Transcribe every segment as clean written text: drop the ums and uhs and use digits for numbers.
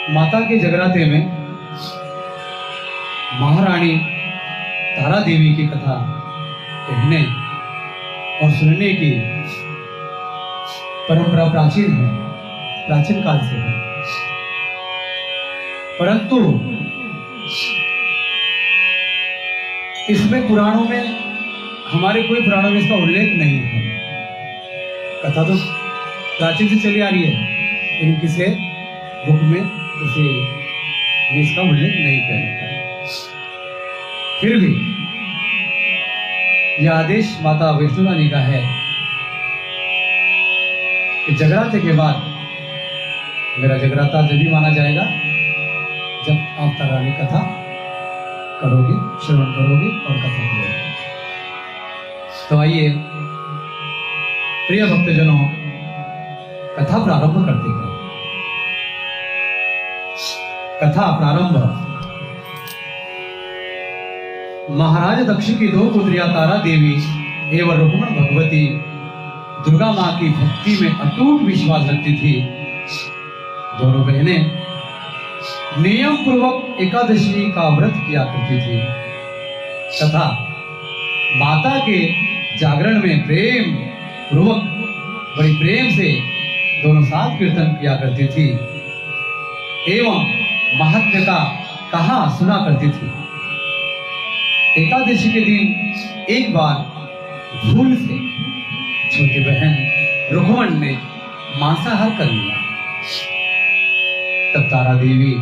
माता के जगराते में महारानी तारा देवी की कथा कहने और सुनने की परंपरा प्राचीन है, प्राचीन काल से है। परंतु इसमें पुराणों में, हमारे कोई पुराणों में इसका उल्लेख नहीं है। कथा तो प्राचीन से चली आ रही है, लेकिन किसी बुक में इसका उल्लेख नहीं किया जाता है। फिर भी यह आदेश माता वैष्णो रानी का है कि जगराते के बाद मेरा जगराता जब भी माना जाएगा जब आप तारा रानी कथा करोगे, श्रवण करोगे और कथा करोगे। तो आइए प्रिय भक्तजनों, कथा प्रारंभ करते हैं। कथा प्रारंभ। महाराज दक्ष की दो पुत्रियां तारा देवी एवं रुक्मण भगवती दुर्गा मां की भक्ति में अटूट विश्वास रखती थी। दोनों बहनें नियम पूर्वक एकादशी का व्रत किया करती थी तथा माता के जागरण में प्रेम पूर्वक बड़ी प्रेम से दोनों साथ कीर्तन किया करती थी एवं महात्म्य का कहा सुना करती थी। एकादशी के दिन एक बार भूल से छोटी बहन रुक्मण ने मांसाहार कर लिया। तब तारा देवी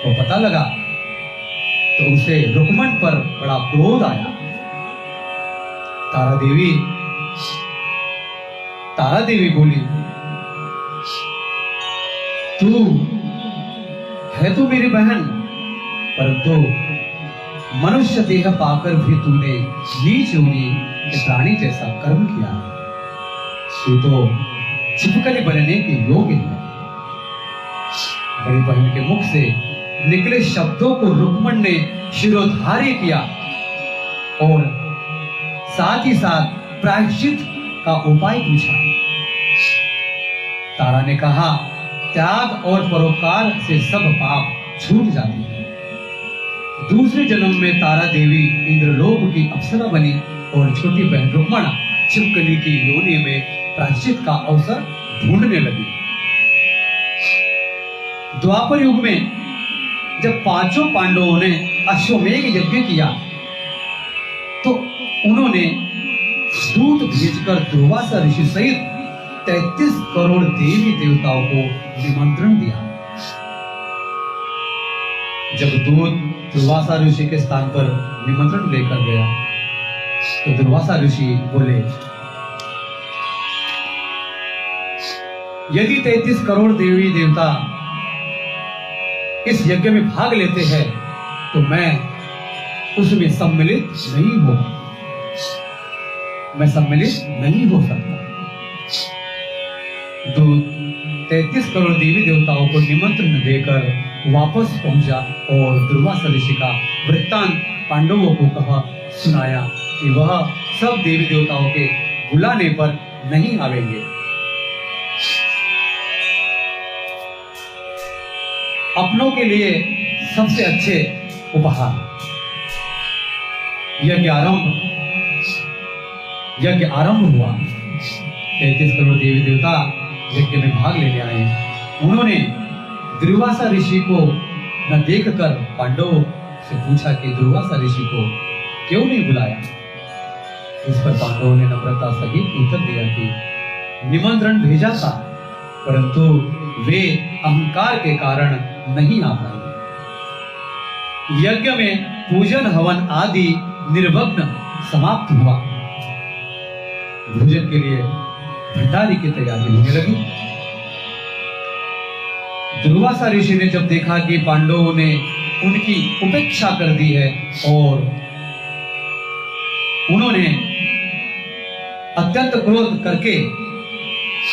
को पता लगा तो उसे रुक्मण पर बड़ा क्रोध आया। तारा देवी बोली, तू है तो मेरी बहन, परंतु मनुष्य देह पाकर भी तूने नीच योनि के प्राणी जैसा कर्म किया है। तू तो छिपकली बनने के योग्य है। बड़ी बहन के मुख से निकले शब्दों को रुक्मण ने शिरोधार्य किया और साथ ही साथ प्रायश्चित का उपाय पूछा। तारा ने कहा, त्याग और परोपकार से सब पाप छूट जाते हैं। दूसरे जन्म में तारा देवी इंद्रलोक की अप्सरा बनी और छोटी बहन रुक्मण छिपकली की योनि में प्रायश्चित का अवसर ढूंढने लगी। द्वापर युग में जब पांचों पांडवों ने अश्वमेध यज्ञ किया तो उन्होंने दूत भेजकर दुर्वासा ऋषि सहित 33 करोड़ देवी देवताओं को निमंत्रण दिया। जब दूत दुर्वासा ऋषि के स्थान पर निमंत्रण लेकर गया तो दुर्वासा ऋषि बोले, यदि 33 करोड़ देवी देवता इस यज्ञ में भाग लेते हैं तो मैं उसमें सम्मिलित नहीं हो सकता। दूत 33 करोड़ देवी देवताओं को निमंत्रण देकर वापस पहुंचा और दुर्वासा ऋषि का वृत्तांत पांडवों को सुनाया कि वह सब देवी देवताओं के बुलाने पर नहीं आवेंगे। अपनों के लिए सबसे अच्छे उपहार। यज्ञ आरंभ हुआ। 33 करोड़ देवी देवता यज्ञ में भाग लेने आए। उन्होंने दुर्वासा ऋषि को न देखकर पांडवों से पूछा कि दुर्वासा ऋषि को क्यों नहीं बुलाया। इस पर पांडवों ने नम्रता सहित उत्तर दिया कि निमंत्रण भेजा था, परंतु वे अहंकार के कारण नहीं आ पाए। यज्ञ में पूजन हवन आदि निर्विघ्न समाप्त हुआ। भोजन के लिए भंडारी की तैयारी होने लगी। दुर्वासा ऋषि ने जब देखा कि पांडवों ने उनकी उपेक्षा कर दी है और उन्होंने अत्यंत क्रोध करके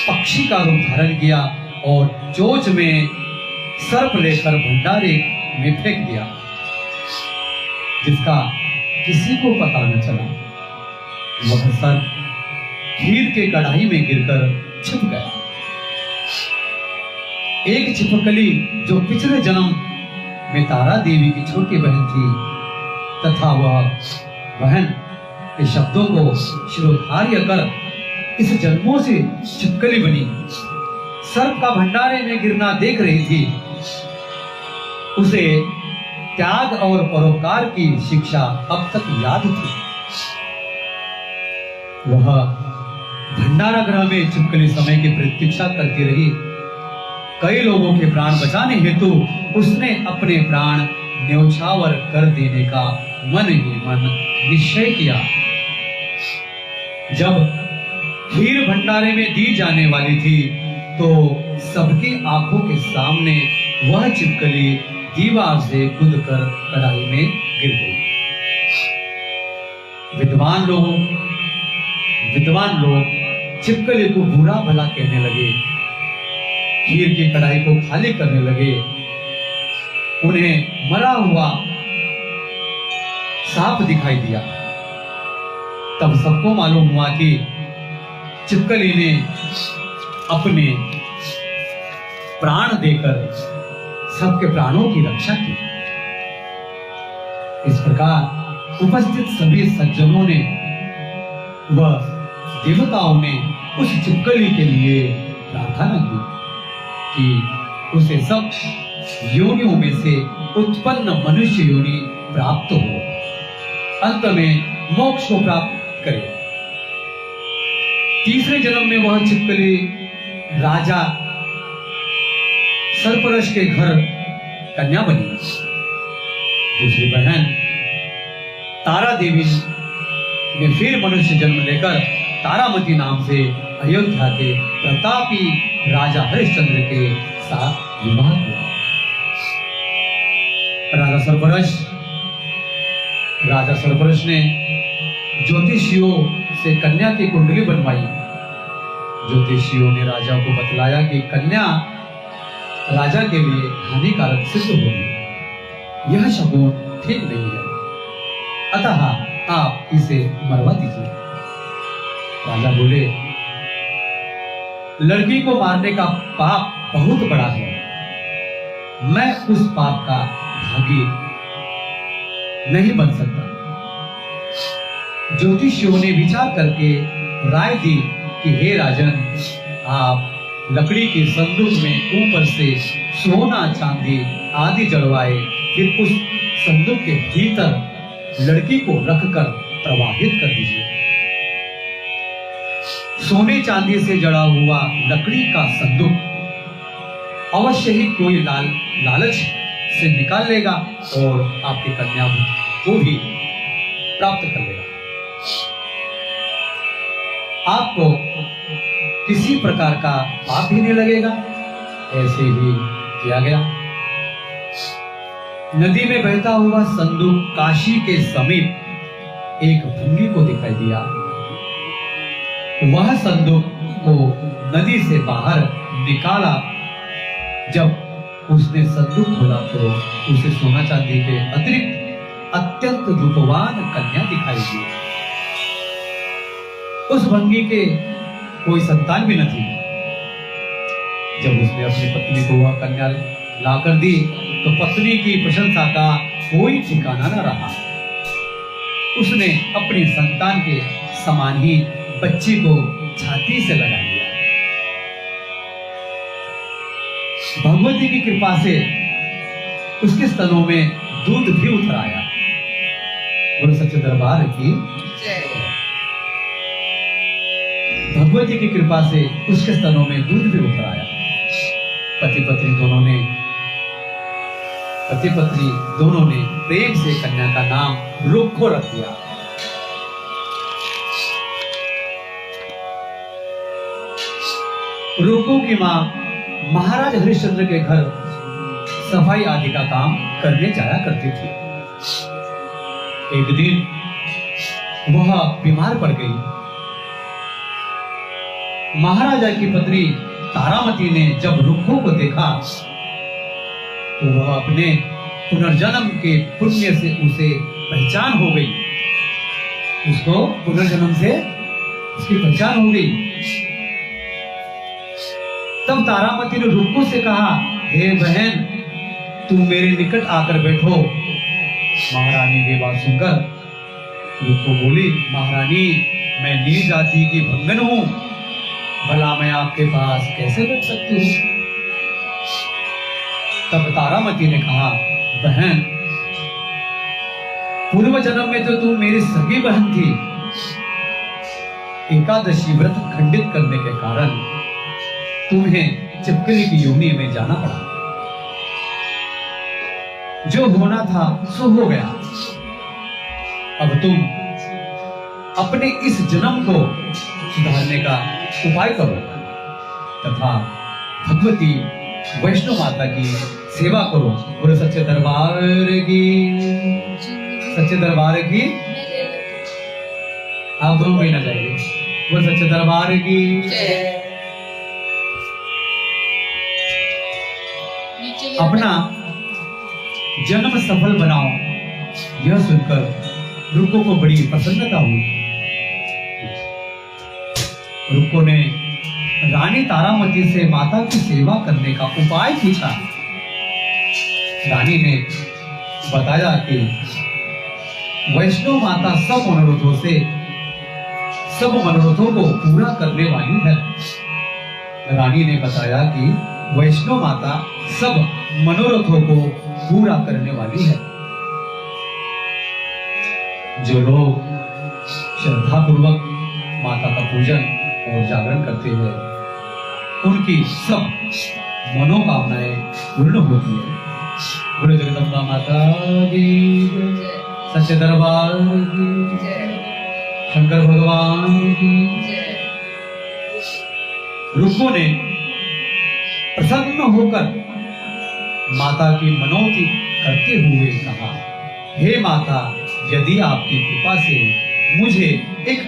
पक्षी का रूप धारण किया और चोंच में सर्प लेकर भंडारे में फेंक दिया, जिसका किसी को पता न चला। वह सर्प खीर के कढ़ाई में गिरकर छिप गया। एक छिपकली जो पिछले जन्म में तारा देवी की छोटी बहन थी तथा वह बहन के शब्दों को शिरोधार्य कर इस जन्मों से छिपकली बनी सर्प का भंडारे में गिरना देख रही थी। उसे त्याग और परोपकार की शिक्षा अब तक याद थी। वह भंडारा गृह में छिपकली समय की प्रतीक्षा करती रही। कई लोगों के प्राण बचाने हेतु उसने अपने प्राण न्यौछावर कर देने का मन ही मन निश्चय किया। जब खीर भंडारे में दी जाने वाली थी तो सबकी आंखों के सामने वह छिपकली दीवार से कूदकर कढ़ाई में गिर गई। विद्वान लोग छिपकली को बुरा भला कहने लगे, खीर की कढ़ाई को खाली करने लगे। उन्हें मरा हुआ सांप दिखाई दिया। तब सबको मालूम हुआ कि छिपकली ने अपने प्राण देकर सबके प्राणों की रक्षा की। इस प्रकार उपस्थित सभी सज्जनों ने व देवताओं ने उस छिपकली के लिए प्रार्थना की कि उसे सब योनियों में से उत्पन्न मनुष्य योनि प्राप्त हो, अंत में मोक्ष को प्राप्त करे। तीसरे जन्म में वह छिपकली राजा सर्परश के घर कन्या बनी। दूसरी बहन तारा देवी ने फिर मनुष्य जन्म लेकर तारामती नाम से अयोध्या के प्रतापी राजा हरिश्चंद्र के साथ विवाह किया। राजा सर्परश ने ज्योतिषियों से कन्या की कुंडली बनवाई। ज्योतिषियों ने राजा को बतलाया कि कन्या राजा के लिए हानिकारक सिद्ध होगी, यह शगुन ठीक नहीं है, अतः आप इसे मरवा दीजिए। राजा बोले, लड़की को मारने का पाप बहुत बड़ा है, मैं उस पाप का भागी नहीं बन सकता। ज्योतिषियों ने विचार करके राय दी कि हे राजन, आप लकड़ी के संदूक में ऊपर से सोना चांदी आदि जड़वाए, फिर उस संदूक के भीतर लड़की को रखकर प्रवाहित कर दीजिए। सोने चांदी से जड़ा हुआ लकड़ी का संदूक अवश्य ही कोई लालच से निकाल लेगा और आपकी कन्या को भी प्राप्त कर लेगा। आपको किसी प्रकार का पाप भी नहीं लगेगा। ऐसे ही किया गया। नदी में बहता हुआ संदूक काशी के समीप एक भंगी को दिखाई दिया। वह संदूक को नदी से बाहर निकाला। जब उसने संदूक खोला तो उसे सोना चांदी के अतिरिक्त अत्यंत रूपवान कन्या दिखाई दी। उस भंगी के कोई संतान भी न थी। जब उसने अपनी पत्नी को वह कन्या लाकर दी तो पत्नी की प्रशंसा का कोई ठिकाना न रहा। उसने अपनी संतान के समान ही बच्ची को छाती से लगा लिया। भगवती की कृपा से उसके स्तनों में दूध भी उतर आया। बोलो सच्चे दरबार की भगवती की कृपा से उसके स्तनों में दूध भी उतर आया। पति पत्नी दोनों ने प्रेम से कन्या का नाम रुक्को रख दिया। रुक्को की मां महाराज हरिश्चंद्र के घर सफाई आदि का काम करने जाया करती थी। एक दिन वह बीमार पड़ गई। महाराजा की पत्नी तारामती ने जब रुक्को को देखा तो वह अपने पुनर्जन्म के पुण्य से उसे पहचान हो गई। उसको पुनर्जन्म से उसकी पहचान हो गई। तब तारामती ने रुक्को से कहा, हे बहन, तुम मेरे निकट आकर बैठो। महारानी की बात सुनकर रुक्को बोली, महारानी, मैं नीच जाति की भंगन हूं, भला मैं आपके पास कैसे बैठ सकती हूँ? तब तारामती ने कहा, बहन, पूर्व जन्म में तो तुम मेरी सगी बहन थी। एकादशी व्रत खंडित करने के कारण तुम्हें चिपकली की योनि में जाना पड़ा। जो होना था सो हो गया। अब तुम अपने इस जन्म को सुधारने का उपाय करो तथा भगवती वैष्णो माता की सेवा करो। बोलो सच्चे दरबार की, सच्चे दरबार की। आप दोनों भी ना जाइए। बोलो सच्चे दरबार की। अपना जन्म सफल बनाओ। यह सुनकर रुक्को को बड़ी प्रसन्नता हुई। रुक्को ने रानी तारामती से माता की सेवा करने का उपाय पूछा। रानी ने बताया कि वैष्णो माता सब मनोरथों को पूरा करने वाली है। रानी ने बताया कि वैष्णो माता सब मनोरथों को पूरा करने वाली है। जो लोग श्रद्धा पूर्वक माता का पूजन और जागरण करते हैं, उनकी सब मनोकामनाएं पूर्ण होती है। बोलो जगदम्बा माता की, सच्चे दरबार की, शंकर भगवान की। रुक्को ने प्रसन्न होकर माता की मनोती करते हुए कहा, हे माता, यदि आपकी कृपा से मुझे एक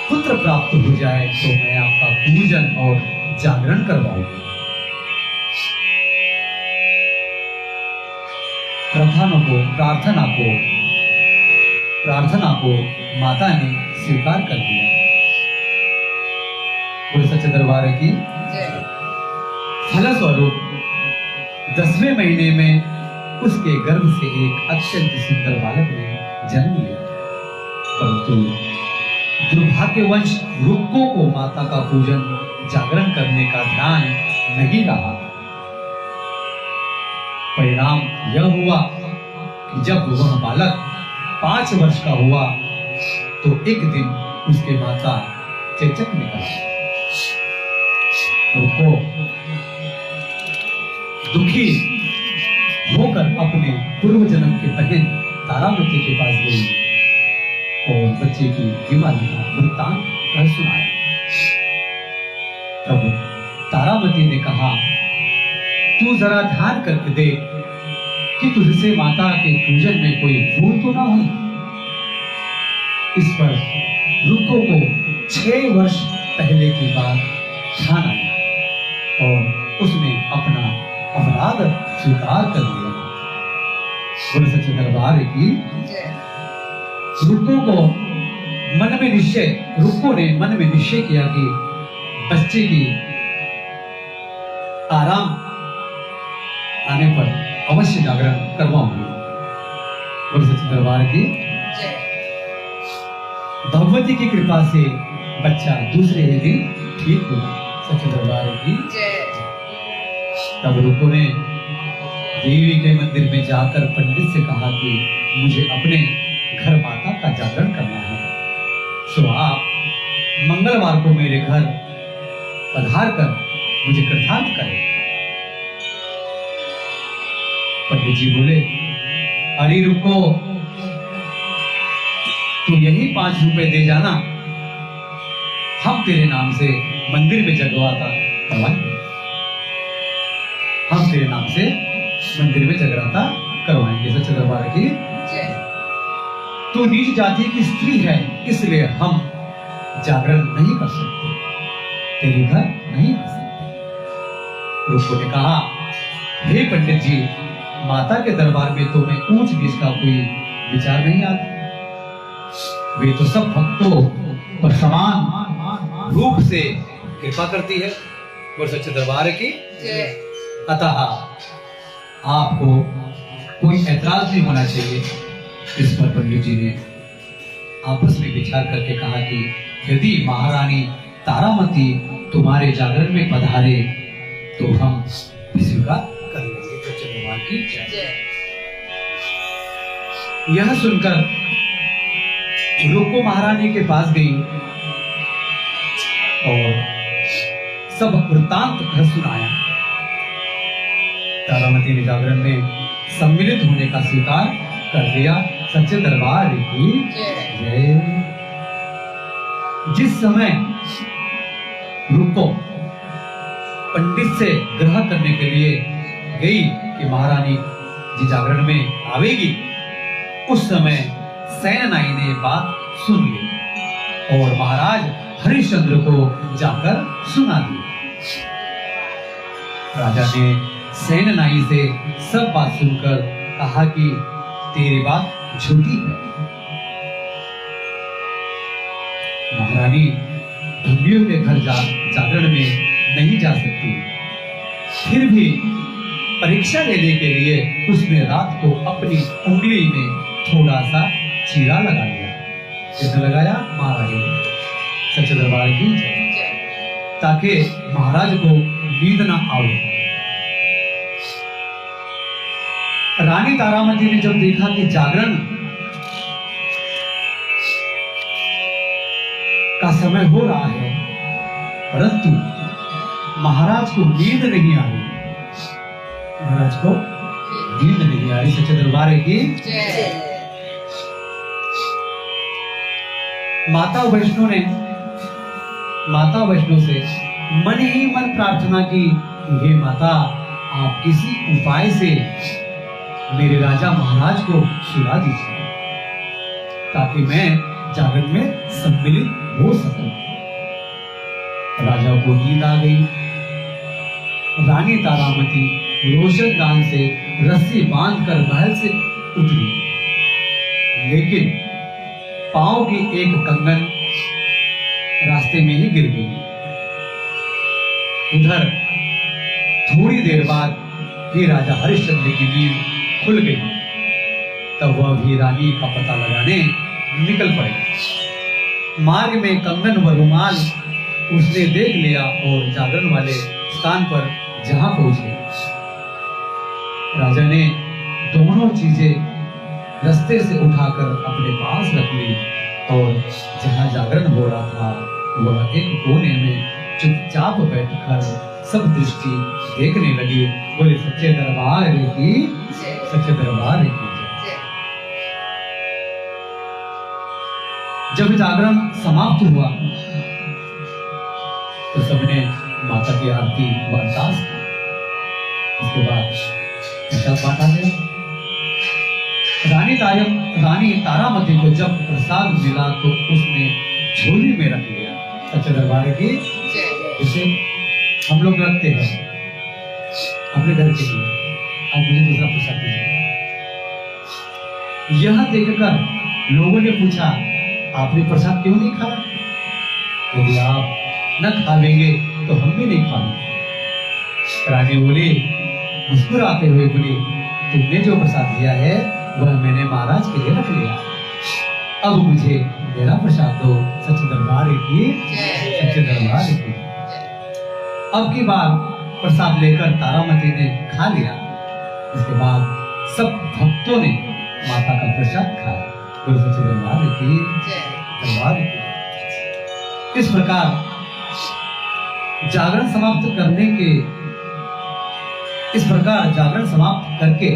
पुत्र प्राप्त हो जाए तो मैं आपका पूजन और जागरण करवाऊंगी। प्रार्थना को माता ने स्वीकार कर लिया। बोलो सच्चे दरबार की। फलस्वरूप 10वें महीने में उसके गर्भ से एक अत्यंत सुंदर बालक ने जन्म लिया। परंतु दुर्भाग्यवश रुक्को को माता का पूजन जागरण करने का ध्यान नहीं रहा। परिणाम यह हुआ कि जब वह बालक 5 वर्ष का हुआ तो एक दिन उसके माता चेचक निकला। रुक्को दुखी होकर अपने पूर्व जन्म के बहन तारामती के पास गई और बच्चे की बीमारी का वृत्तांत सुनाया। तब तारामती ने कहा, तू जरा ध्यान करके देख कि तुझसे माता के पूजन में कोई भूल तो ना हो। इस पर रुक्को को 6 वर्ष पहले की बात ध्यान आई और उसने अपना अपराध स्वीकार कर लिया। बोलो सच्चे दरबार की। रुक्को ने मन में निश्चय किया कि बच्चे की आराम आने पर अवश्य जागरण करवाऊंगी। बोलो सच्चे दरबार की। भगवती की कृपा से बच्चा दूसरे ही दिन ठीक हुआ। सच्चे दरबार की। तब रुक्को ने देवी के मंदिर में जाकर पंडित से कहा कि मुझे अपने घर माता का जागरण करना है, सो आप मंगलवार को मेरे घर पधार कर मुझे कृतार्थ करें। पंडित जी बोले, अरे रुक्को, तू यही 5 रुपए दे जाना, हम तेरे नाम से मंदिर में जगराता करवाएंगे। हम तेरे नाम से मंदिर में जगराता करवाएंगे। सच्चे दरबार की। तू नीच जाति की स्त्री है, इसलिए हम जागरण नहीं कर सकते, तेरे घर नहीं आ सकते। रुक्को ने कहा, हे पंडित जी, माता के दरबार में तो मैं ऊंच नीच का कोई विचार नहीं आता। वे तो सब भक्तों पर समान रूप से कृपा करती है। और सच्चे दरबार की। अतः आपको कोई ऐतराज नहीं होना चाहिए। इस पर पंडित जी ने आपस में विचार करके कहा कि यदि महारानी तारामती तुम्हारे जागरण में पधारे तो हम स्वीकार कर लेंगे। सच्चे दरबार की जय। यह सुनकर रुको महारानी के पास गई और सब वृत्तांत घर सुनाया। तारामती ने जागरण में सम्मिलित होने का स्वीकार कर लिया। सच्चे दरबार की जय। जिस समय रुको पंडित से ग्रह करने के लिए गई कि महारानी जी जागरण में आवेगी, उस समय सेनानाई ने बात सुन ली और महाराज हरिश्चंद्र को जाकर सुना दी। राजा ने सेनानाई से सब बात सुनकर कहा कि तेरी बात झूठी है। महारानी ढंगियों के घर जागरण में नहीं जा सकती। फिर भी परीक्षा लेने के लिए उसने रात को अपनी उंगली में थोड़ा सा चीरा लगा लिया। किसने लगाया? महाराज ने। सच्चे दरबार की ताकि महाराज को नींद ना आवे। रानी तारामती ने जब देखा कि जागरण का समय हो रहा है परंतु महाराज को नींद नहीं आ रही, महाराज को नींद नहीं आ रही। सच्चे दरबार की माता वैष्णो से मन ही मन प्रार्थना की, हे माता आप किसी उपाय से मेरे राजा महाराज को सुला दीजिए ताकि मैं जागरण में सम्मिलित हो सकूं। राजा को नींद आ गई। रानी तारामती रोशनदान से रस्सी बांधकर महल से उतरी, लेकिन पांव की एक कंगन रास्ते में ही गिर गई। उधर थोड़ी देर बाद ही राजा हरिश्चंद्र की नींद खुल गई। तब वह भी रानी का पता लगाने निकल पड़े। मार्ग में कंगन व रुमाल उसने देख लिया और जागरण वाले स्थान पर जहां पहुंचे, राजा ने दोनों चीजें रास्ते से उठाकर अपने पास रख ली और जहां जागरण हो रहा था वह एक कोने में चुपचाप बैठकर सब दृष्टि देखने लगी। बोले सच्चे दरबार की, सच्चे दरबार की। जब जागरण समाप्त हुआ तो सबने माता की आरती व अरदास की। उसके बाद प्रसाद बांटा गया। रानी तारामती को जब प्रसाद मिला तो उसने झोली में रख लिया। सच्चे दरबार की इसे हम लोग रखते हैं अपने घर के लिए। अब मुझे दूसरा प्रसाद दीजिए। यह देखकर लोगों ने पूछा आपने प्रसाद क्यों नहीं खाया? यदि आप न खावेंगे तो हम भी नहीं खाएंगे। रानी बोली, मुस्कुराते हुए बोली, तुमने जो प्रसाद दिया है वह मैंने महाराज के लिए रख लिया। अब मुझे मेरा प्रसाद दो। सच्चे दरबार की, सच्चे दरबार की। अब की बार प्रसाद लेकर तारामती ने खा लिया। इसके बाद सब भक्तों ने माता का प्रसाद खाया। गुरु सच्चे दरबार की, दरबार की। इस प्रकार जागरण समाप्त करके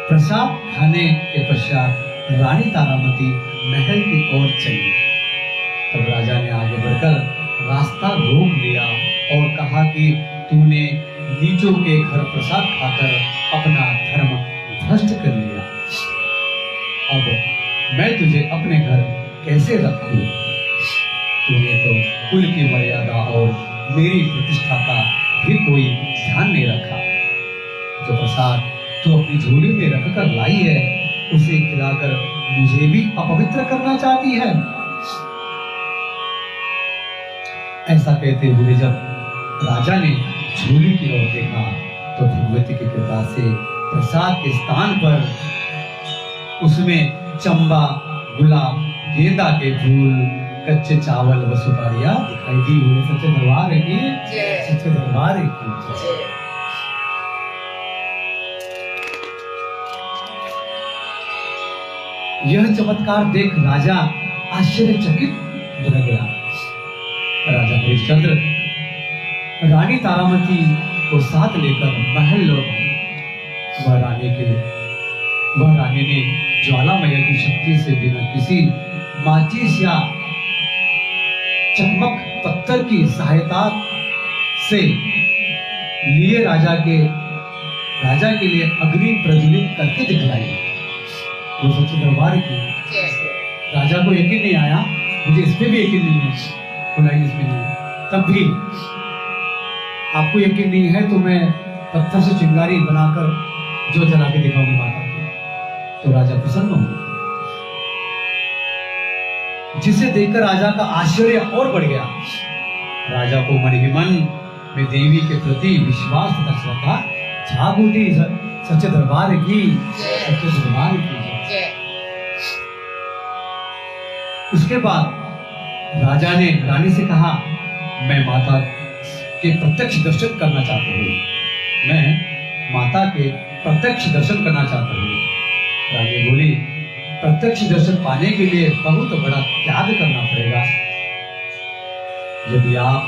प्रसाद खाने के पश्चात रानी तारामती महल की ओर चली। तब राजा ने आगे बढ़कर रास्ता रोक लिया और कहा कि तूने नीचों के घर प्रसाद खाकर अपना धर्म भ्रष्ट कर लिया। अब मैं तुझे अपने घर कैसे रखूं? तूने तो कुल की मर्यादा और मेरी प्रतिष्ठा का भी कोई ध्यान नहीं रखा। जो प्रसाद तू अपनी झोली में रखकर लाई है उसे खिलाकर मुझे भी अपवित्र करना चाहती है। ऐसा कहते हुए जब राजा ने झोली की ओर देखा तो भगवती की कृपा से प्रसाद के स्थान पर उसमें चंबा, गुलाब, गेंदा के फूल, कच्चे चावल व सुपारियां दिखाई दी। बोले सच्चे दरबार की जय, सच्चे दरबार की जय। यह चमत्कार देख राजा आश्चर्यचकित रह गया। राजा हरिश्चंद्र रानी तारामती को साथ लेकर महल लौट आए। वह रानी ने ज्वालामय की शक्ति से बिना किसी माचिस या चकमक पत्थर की सहायता से लिए राजा के लिए अग्नि प्रज्वलित करके दिखलाई। वो सच्चे दरबार की राजा को यकीन नहीं आया, मुझे इस पे भी यकीन नहीं है, खुलाई इसमें नहीं। तब भी आपको यकीन नहीं है तो मैं पत्थर से चिंगारी बनाकर जो जला के दिखाऊंगी माता को। तो राजा प्रसन्न हुए, जिसे देखकर राजा का आश्चर्य और बढ़ गया। राजा को मन ही मन में देवी के प्रति विश्वास तथा श्रद्धा जाग उठी। सच्चे दरबार की, सच्चे दरबार की। उसके बाद राजा ने रानी से कहा, मैं माता के प्रत्यक्ष दर्शन करना चाहता हूँ, मैं माता के प्रत्यक्ष दर्शन करना चाहता हूँ। रानी बोली, प्रत्यक्ष दर्शन पाने के लिए बहुत बड़ा त्याग करना पड़ेगा। यदि आप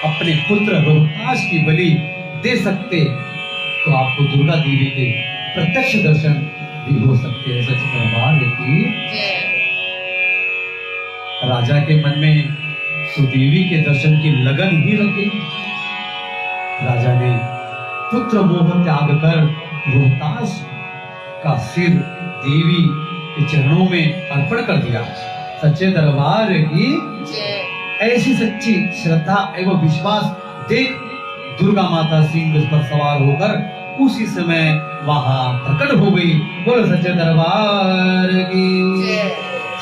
अपने पुत्र रोहतास की बलि दे सकते तो आपको दुर्गा देवी के प्रत्यक्ष दर्शन भी हो सकते हैं। सच्चे दरबार की राजा के मन में तो देवी के दर्शन की लगन ही लग गई। राजा ने पुत्र मोह त्याग कर रोहतास का सिर देवी के चरणों में अर्पण कर दिया। सच्चे दरबार की ऐसी सच्ची श्रद्धा एवं विश्वास देख दुर्गा माता सिंह पर सवार होकर उसी समय वहां प्रकट हो गई। बोलो सच्चे दरबार की,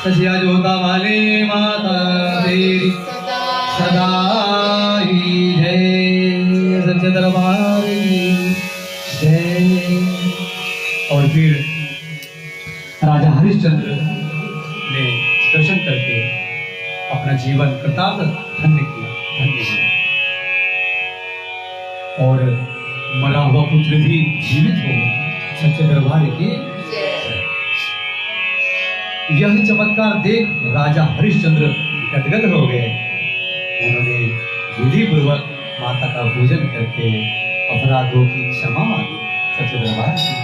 सचिया जोता वाली माता तेरी सदा ही जय। सच्चे दरबार की जय। और फिर राजा हरिश्चंद्र ने दर्शन करके अपना जीवन कृतार्थ धन्य किया और मरा हुआ पुत्र भी जीवित हो गया। सच्चे दरबार की यह चमत्कार देख राजा हरिश्चंद्र गदगद हो गए। उन्होंने विधि पूर्वक माता का पूजन करके अपराधों की क्षमा मांगी। सच्चे दरबार की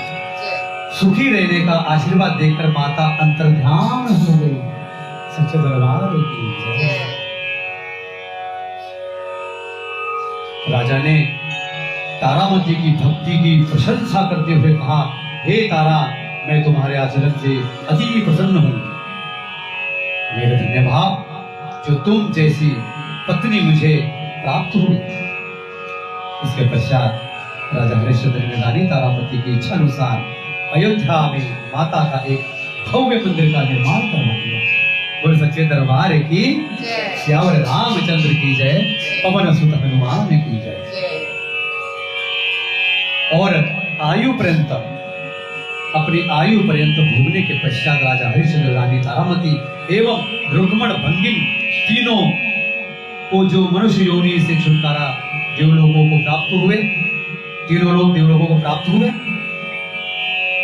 सुखी रहने का आशीर्वाद देकर माता अंतर्ध्यान हो गई। सच्चे दरबार की जय। राजा ने तारामती की भक्ति की प्रशंसा करते हुए कहा, हे तारा, मैं तुम्हारे आचरण से अति प्रसन्न हूं। मेरे धन्य भाव, जो तुम जैसी पत्नी मुझे प्राप्त हुई। इसके पश्चात राजा हरिश्चंद्र ने रानी तारामती की इच्छा अनुसार अयोध्या में माता का एक भव्य मंदिर का निर्माण करवा दिया। बोल सच्चे दरबार की श्यावर रामचंद्र की जय, पवन सुत हनुमान की जय। और अपनी आयु पर्यंत भोगने के पश्चात राजा हरिश्चंद्र, रानी तारामती एवं रुक्मण भंगिन तीनों को जो मनुष्य योनि से छुटकारा देवलोकों को प्राप्त हुए, तीनों लोग देवलोकों को प्राप्त हुए।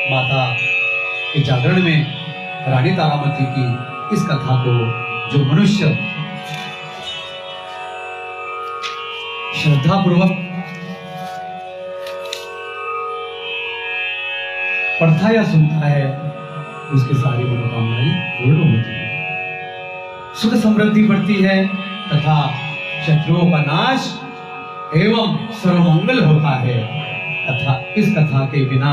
माता के जागरण में रानी तारामती की इस कथा को जो मनुष्य श्रद्धा पूर्वक पढ़ता या सुनता है, उसकी सारी मनोकामनाएं पूर्ण होती है, सुख समृद्धि बढ़ती है तथा शत्रुओं का नाश एवं सर्वमंगल होता है। तथा इस कथा के बिना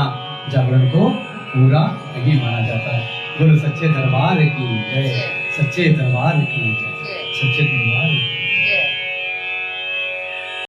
जागरण को पूरा नहीं माना जाता है। बोलो सच्चे दरबार की जय, सच्चे दरबार की जय, सच्चे दरबार की।